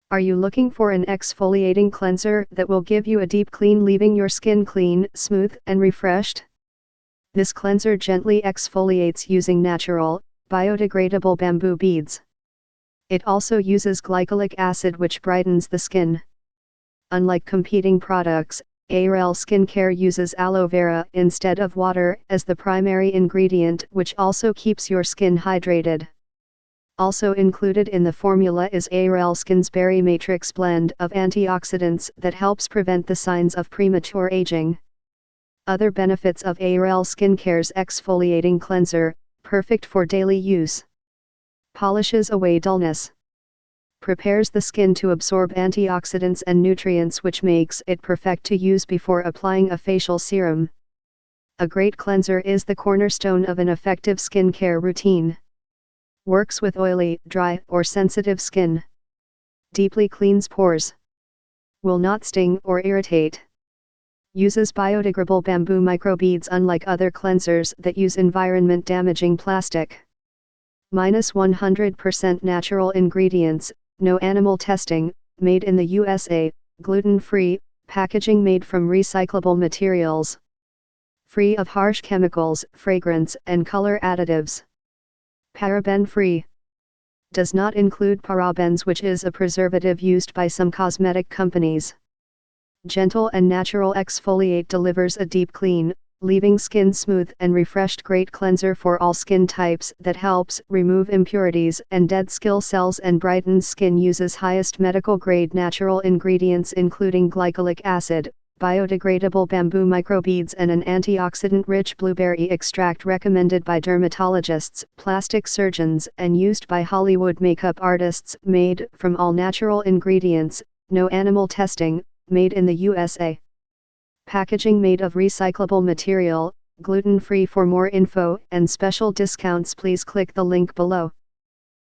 Are you looking for an exfoliating cleanser that will give you a deep clean, leaving your skin clean, smooth, and refreshed? This cleanser gently exfoliates using natural, biodegradable bamboo beads. It also uses glycolic acid, which brightens the skin. Unlike competing products, Airelle Skincare uses aloe vera instead of water as the primary ingredient, which also keeps your skin hydrated. Also included in the formula is Airelle Skin's Berrimatrix blend of antioxidants that helps prevent the signs of premature aging. Other benefits of Airelle Skincare's exfoliating cleanser: perfect for daily use. Polishes away dullness. Prepares the skin to absorb antioxidants and nutrients, which makes it perfect to use before applying a facial serum. A great cleanser is the cornerstone of an effective skincare routine. Works with oily, dry, or sensitive skin. Deeply cleans pores. Will not sting or irritate. Uses biodegradable bamboo microbeads, unlike other cleansers that use environment-damaging plastic. -100% natural ingredients, no animal testing, made in the USA, gluten-free, packaging made from recyclable materials. Free of harsh chemicals, fragrance, and color additives. Paraben-free. Does not include parabens, which is a preservative used by some cosmetic companies. Gentle and natural exfoliate delivers a deep clean, leaving skin smooth and refreshed. Great cleanser for all skin types that helps remove impurities and dead skin cells and brightens skin. Uses highest medical grade natural ingredients including glycolic acid, biodegradable bamboo microbeads, and an antioxidant-rich blueberry extract recommended by dermatologists, plastic surgeons, and used by Hollywood makeup artists. Made from all natural ingredients, no animal testing, made in the USA. Packaging made of recyclable material, gluten-free. For more info and special discounts, please click the link below.